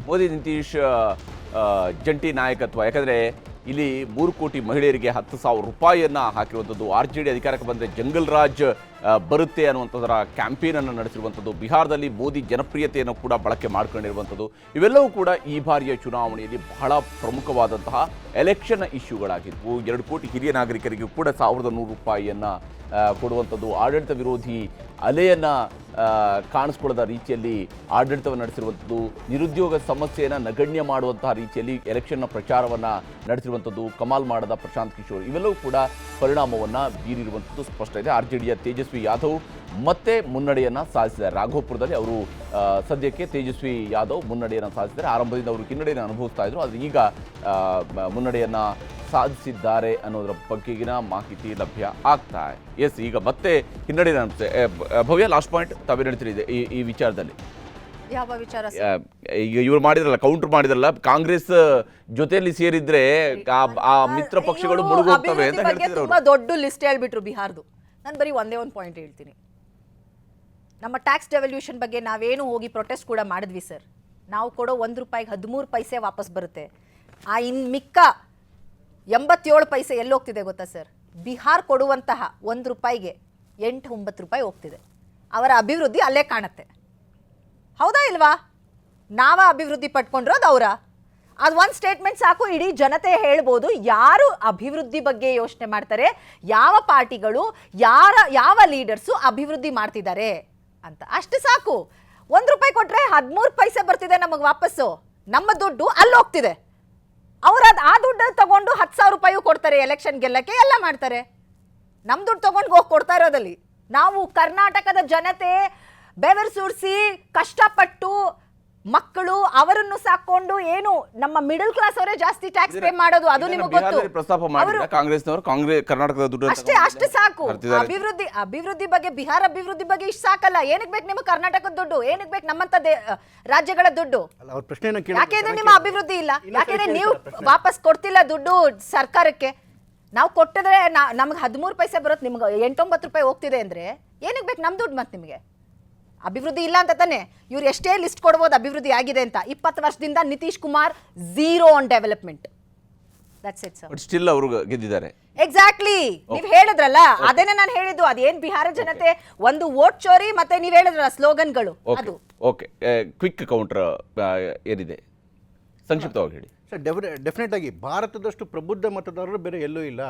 ಮೋದಿ ನಿತೀಶ್ ಜಂಟಿ ನಾಯಕತ್ವ, ಯಾಕಂದರೆ ಇಲ್ಲಿ 3 ಕೋಟಿ ಮಹಿಳೆಯರಿಗೆ 10,000 ರೂಪಾಯಿಯನ್ನು ಹಾಕಿರುವಂಥದ್ದು, RJD ಅಧಿಕಾರಕ್ಕೆ ಬಂದರೆ ಜಂಗಲ್ ರಾಜ್ ಬರುತ್ತೆ ಅನ್ನುವಂಥದ್ದರ ಕ್ಯಾಂಪೇನನ್ನು ನಡೆಸಿರುವಂಥದ್ದು, ಬಿಹಾರದಲ್ಲಿ ಮೋದಿ ಜನಪ್ರಿಯತೆಯನ್ನು ಕೂಡ ಬಳಕೆ ಮಾಡ್ಕೊಂಡಿರುವಂಥದ್ದು, ಇವೆಲ್ಲವೂ ಕೂಡ ಈ ಬಾರಿಯ ಚುನಾವಣೆಯಲ್ಲಿ ಬಹಳ ಪ್ರಮುಖವಾದಂತಹ ಎಲೆಕ್ಷನ್ ಇಶ್ಯೂಗಳಾಗಿದ್ವು. 2 ಕೋಟಿ ಹಿರಿಯ ನಾಗರಿಕರಿಗೂ ಕೂಡ 1,100 ರೂಪಾಯಿಯನ್ನು ಕೊಡುವಂಥದ್ದು, ಆಡಳಿತ ವಿರೋಧಿ ಅಲೆಯನ್ನು ಕಾಣಿಸ್ಕೊಳ್ಳದ ರೀತಿಯಲ್ಲಿ ಆಡಳಿತವನ್ನು ನಡೆಸಿರುವಂಥದ್ದು, ನಿರುದ್ಯೋಗ ಸಮಸ್ಯೆಯನ್ನು ನಗಣ್ಯ ಮಾಡುವಂತಹ ರೀತಿಯಲ್ಲಿ ಎಲೆಕ್ಷನ್ನ ಪ್ರಚಾರವನ್ನು ನಡೆಸಿರುವಂಥದ್ದು, ಕಮಾಲ್ ಮಾಡದ ಪ್ರಶಾಂತ್ ಕಿಶೋರ್, ಇವೆಲ್ಲವೂ ಕೂಡ ಪರಿಣಾಮವನ್ನು ಬೀರಿರುವಂಥದ್ದು ಸ್ಪಷ್ಟ ಇದೆ. RJDಯ ತೇಜಸ್ವಿ ಯಾದವ್ ಮತ್ತೆ ಮುನ್ನಡೆಯನ್ನು ಸಾಧಿಸಿದ್ದಾರೆ. ರಾಘೋಪುರದಲ್ಲಿ ಅವರು ಸದ್ಯಕ್ಕೆ ತೇಜಸ್ವಿ ಯಾದವ್ ಮುನ್ನಡೆಯನ್ನು ಸಾಧಿಸಿದ್ದಾರೆ. ಆರಂಭದಿಂದ ಅವರು ಹಿನ್ನಡೆಯನ್ನು ಅನುಭವಿಸ್ತಾ ಇದ್ರು, ಆದರೆ ಈಗ ಮುನ್ನಡೆಯನ್ನು ಸಾಧಿಸಿದ್ದಾರೆ ಅನ್ನೋದರ ಬಗ್ಗೆಗಿನ ಮಾಹಿತಿ ಲಭ್ಯ ಆಗ್ತಾ ಇದೆ. ಎಸ್, ಈಗ ಮತ್ತೆ ಹಿನ್ನಡೆ ಅನಿಸುತ್ತೆ. ಭವ್ಯ, ಲಾಸ್ಟ್ ಪಾಯಿಂಟ್ ತಾವೇನು ಹೇಳ್ತಿದೆ ಈ ವಿಚಾರದಲ್ಲಿ? ಯಾವ ವಿಚಾರ? ಈಗ ಇವರು ಮಾಡಿದ್ರಲ್ಲ, ಕೌಂಟರ್ ಮಾಡಿದ್ರಲ್ಲ, ಕಾಂಗ್ರೆಸ್ ಜೊತೆಯಲ್ಲಿ ಸೇರಿದ್ರೆ ಆ ಮಿತ್ರ ಪಕ್ಷಗಳು ಮುಳುಗೋಗ್ತವೆ ಅಂತ ಹೇಳ್ತಿದ್ರು. ತುಂಬಾ ದೊಡ್ಡ ಲಿಸ್ಟ್ ಹೇಳ್ಬಿಟ್ರು ಬಿಹಾರದು. ನಾನು ಬರೀ ಒಂದೇ ಒಂದು ಪಾಯಿಂಟ್ ಹೇಳ್ತೀನಿ. ನಮ್ಮ ಟ್ಯಾಕ್ಸ್ ಡೆವಲ್ಯೂಷನ್ ಬಗ್ಗೆ ನಾವೇನು ಹೋಗಿ ಪ್ರೊಟೆಸ್ಟ್ ಕೂಡ ಮಾಡಿದ್ವಿ ಸರ್. ನಾವು ಕೊಡೋ 1 ರೂಪಾಯಿಗೆ 13 ಪೈಸೆ ವಾಪಸ್ ಬರುತ್ತೆ. ಮಿಕ್ಕ 87 ಪೈಸೆ ಎಲ್ಲೋಗ್ತಿದೆ ಗೊತ್ತಾ ಸರ್? ಬಿಹಾರ್ ಕೊಡುವಂತಹ 1 ರೂಪಾಯಿಗೆ 8-9 ರೂಪಾಯಿ ಹೋಗ್ತಿದೆ. ಅವರ ಅಭಿವೃದ್ಧಿ ಅಲ್ಲೇ ಕಾಣುತ್ತೆ. ಹೌದಾ ಇಲ್ವಾ? ನಾವ ಅಭಿವೃದ್ಧಿ ಪಡ್ಕೊಂಡಿರೋದು ಅವರ? ಅದು ಒಂದು ಸ್ಟೇಟ್ಮೆಂಟ್ ಸಾಕು, ಇಡೀ ಜನತೆ ಹೇಳ್ಬೋದು ಯಾರು ಅಭಿವೃದ್ಧಿ ಬಗ್ಗೆ ಯೋಚನೆ ಮಾಡ್ತಾರೆ, ಯಾವ ಪಾರ್ಟಿಗಳು, ಯಾವ ಲೀಡರ್ಸು ಅಭಿವೃದ್ಧಿ ಮಾಡ್ತಿದ್ದಾರೆ ಅಂತ. ಅಷ್ಟು ಸಾಕು. 1 ರೂಪಾಯಿ ಕೊಟ್ಟರೆ 13 ಪೈಸೆ ಬರ್ತಿದೆ ನಮಗೆ ವಾಪಸ್ಸು. ನಮ್ಮ ದುಡ್ಡು ಅಲ್ಲಿ ಹೋಗ್ತಿದೆ. ಅವ್ರು ಆ ದುಡ್ಡು ತಗೊಂಡು 10,000 ರೂಪಾಯಿ ಕೊಡ್ತಾರೆ ಎಲೆಕ್ಷನ್ ಗೆಲ್ಲಕ್ಕೆ, ಎಲ್ಲ ಮಾಡ್ತಾರೆ. ನಮ್ಮ ದುಡ್ಡು ತಗೊಂಡು ಹೋಗಿ ಕೊಡ್ತಾ ಇರೋದಲ್ಲಿ ನಾವು ಕರ್ನಾಟಕದ ಜನತೆ ಬೆವರು ಸುರಿಸಿ ಕಷ್ಟಪಟ್ಟು ಮಕ್ಕಳು ಅವರನ್ನು ಸಾಕೊಂಡು ಏನು ನಮ್ಮ ಮಿಡಲ್ ಕ್ಲಾಸ್ ಅವರೇ ಜಾಸ್ತಿ ಟ್ಯಾಕ್ಸ್ ಪೇ ಮಾಡೋದು, ಅದು ನಿಮಗೆ ಗೊತ್ತು. ಪ್ರಸ್ತಾಪ ಮಾಡಿಲ್ಲ ಕಾಂಗ್ರೆಸ್ನವರು, ಕರ್ನಾಟಕದ ದುಡ್ಡು ಅಷ್ಟೇ ಸಾಕು. ಅಭಿವೃದ್ಧಿ ಬಗ್ಗೆ, ಬಿಹಾರ ಅಭಿವೃದ್ಧಿ ಬಗ್ಗೆ ಇಷ್ಟು ಸಾಕಲ್ಲ. ಏನಕ್ಕೆ ಬೇಕು ನಿಮಗೆ ಕರ್ನಾಟಕದ ದುಡ್ಡು? ಏನಕ್ಕೆ ಬೇಕು ನಮ್ಮಂತ ರಾಜ್ಯಗಳ ದುಡ್ಡು? ಯಾಕೆಂದ್ರೆ ನಿಮ್ಮ ಅಭಿವೃದ್ಧಿ ಇಲ್ಲ, ಯಾಕೆಂದ್ರೆ ನೀವು ವಾಪಸ್ ಕೊಡ್ತಿಲ್ಲ ದುಡ್ಡು ಸರ್ಕಾರಕ್ಕೆ. ನಾವು ಕೊಟ್ಟಿದ್ರೆ ನಮ್ಗೆ 13 ಪೈಸೆ ಬರುತ್ತೆ, ನಿಮ್ಗೆ 8-9 ರೂಪಾಯಿ ಹೋಗ್ತಿದೆ ಅಂದ್ರೆ ಏನಕ್ಕೆ ಬೇಕು ನಮ್ಮ ದುಡ್ಡು? ಮತ್ತೆ ನಿಮಗೆ ಅಭಿವೃದ್ಧಿ ಇಲ್ಲ ಅಂತ ತಾನೆ ಇವ್ರು ಎಷ್ಟೇ ಲಿಸ್ಟ್ ಕೊಡ್ಬೋದು ಅಭಿವೃದ್ಧಿ ಆಗಿದೆ ಅಂತ. 20 ವರ್ಷದಿಂದ Nitish Kumar 0 on development. That's it sir. Still ಅವರು ಗೆದ್ದಿದ್ದಾರೆ. ಎಕ್ಸಾಕ್ಟ್ಲಿ, ನೀವು ಹೇಳಿದ್ರಲ್ಲ, ಅದೇನೆ ನಾನು ಹೇಳಿದ್ದು. ಅದೇನ್ ಬಿಹಾರ ಜನತೆ ಒಂದು ವೋಟ್ ಚೋರಿ, ಮತ್ತೆ ನೀವು ಹೇಳಿದ್ರಲ್ಲ ಸ್ಲೋಗನ್ಗಳು, ಅದು. ಓಕೆ, ಕ್ವಿಕ್ ಕೌಂಟರ್ ಏನಿದೆ ಸಂಕ್ಷಿಪ್ತವಾಗಿ ಹೇಳಿ ಸರ್. ಡೆಫಿನೆಟ್ ಆಗಿ ಭಾರತದಷ್ಟು ಪ್ರಬುದ್ಧ ಮತದಾರರು ಬೇರೆ ಎಲ್ಲೂ ಇಲ್ಲ.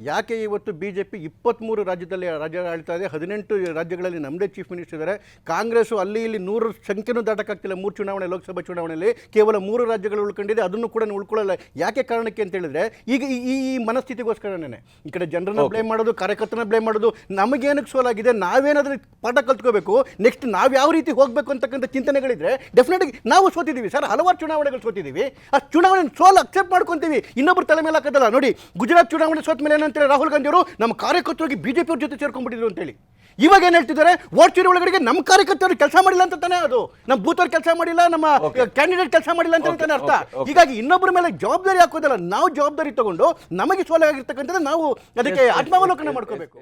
ಯಾಕೆ ಇವತ್ತು BJP 23 ರಾಜ್ಯದಲ್ಲಿ ರಾಜ್ಯ ಆಳ್ತಾ ಇದೆ, 18 ರಾಜ್ಯಗಳಲ್ಲಿ ನಮ್ಮದೇ ಚೀಫ್ ಮಿನಿಸ್ಟರ್ ಇದ್ದಾರೆ. ಕಾಂಗ್ರೆಸ್ಸು ಅಲ್ಲಿ ಇಲ್ಲಿ 100 ಸಂಖ್ಯೆನೂ ದಾಟಕ್ಕಾಗ್ತಿಲ್ಲ. 3 ಚುನಾವಣೆ, ಲೋಕಸಭಾ ಚುನಾವಣೆಯಲ್ಲಿ ಕೇವಲ 3 ರಾಜ್ಯಗಳು ಉಳ್ಕೊಂಡಿದೆ, ಅದನ್ನು ಕೂಡ ಉಳ್ಕೊಳ್ಳಲ್ಲ. ಯಾಕೆ ಕಾರಣಕ್ಕೆ ಅಂತ ಹೇಳಿದ್ರೆ ಈಗ ಈ ಮನಸ್ಥಿತಿಗೋಸ್ಕರನೇ ಈ ಕಡೆ ಜನರನ್ನ ಬ್ಲೇಮ್ ಮಾಡೋದು, ಕಾರ್ಯಕರ್ತನ ಬ್ಲೇಮ್ ಮಾಡೋದು. ನಮಗೇನಕ್ಕೆ ಸೋಲಾಗಿದೆ, ನಾವೇನಾದ್ರೂ ಪಾಠ ಕಲ್ತ್ಕೋಬೇಕು, ನೆಕ್ಸ್ಟ್ ನಾವು ಯಾವ ರೀತಿ ಹೋಗಬೇಕು ಅಂತಕ್ಕಂಥ ಚಿಂತನೆಗಳಿದ್ರೆ ಡೆಫಿನೆಟ್ ಆಗಿ ನಾವು ಸೋತಿದ್ದೀವಿ ಸರ್. ಹಲವಾರು ಚುನಾವಣೆಗಳು ಸೋತಿದ್ದೀವಿ. ಆ ಚುನಾವಣೆ ಸೋಲ್ ಅಕ್ಸೆಪ್ಟ್ ಮಾಡ್ಕೊಂತೀವಿ, ಇನ್ನೊಬ್ಬರು ತಲೆ ಮೇಲೆ ಹಾಕೋದಲ್ಲ. ನೋಡಿ, ಗುಜರಾತ್ ಚುನಾವಣೆ ಸೋತ ಮೇಲೆ ಏನಂತಾರೆ ರಾಹುಲ್ ಗಾಂಧಿ ಅವರು, ನಮ್ಮ ಕಾರ್ಯಕರ್ತರಿಗೆ BJP ಅವ್ರ ಜೊತೆ ಸೇರ್ಕೊಂಡ್ಬಿಟ್ಟಿದ್ರು ಅಂತೇಳಿ. ಇವಾಗ ಏನ್ ಹೇಳ್ತಿದ್ದಾರೆ, ವೋಟ್ ಚೋರಿ ಒಳಗಡೆ ನಮ್ಮ ಕಾರ್ಯಕರ್ತರು ಕೆಲಸ ಮಾಡಿಲ್ಲ ಅಂತ ತಾನೇ, ಅದು ನಮ್ಮ ಬೂತ್ ಅವ್ರು ಕೆಲಸ ಮಾಡಿಲ್ಲ, ನಮ್ಮ ಕ್ಯಾಂಡಿಡೇಟ್ ಕೆಲಸ ಮಾಡಿಲ್ಲ ಅಂತ ತಾನೇ ಅರ್ಥ. ಹೀಗಾಗಿ ಇನ್ನೊಬ್ಬರ ಮೇಲೆ ಜವಾಬ್ದಾರಿ ಹಾಕೋದಲ್ಲ, ನಾವು ಜವಾಬ್ದಾರಿ ತಗೊಂಡು ನಮಗೆ ಸೋಲಾಗಿರ್ತಕ್ಕಂಥದ್ದು ನಾವು ಅದಕ್ಕೆ ಆತ್ಮಾವಲೋಕನ ಮಾಡ್ಕೋಬೇಕು.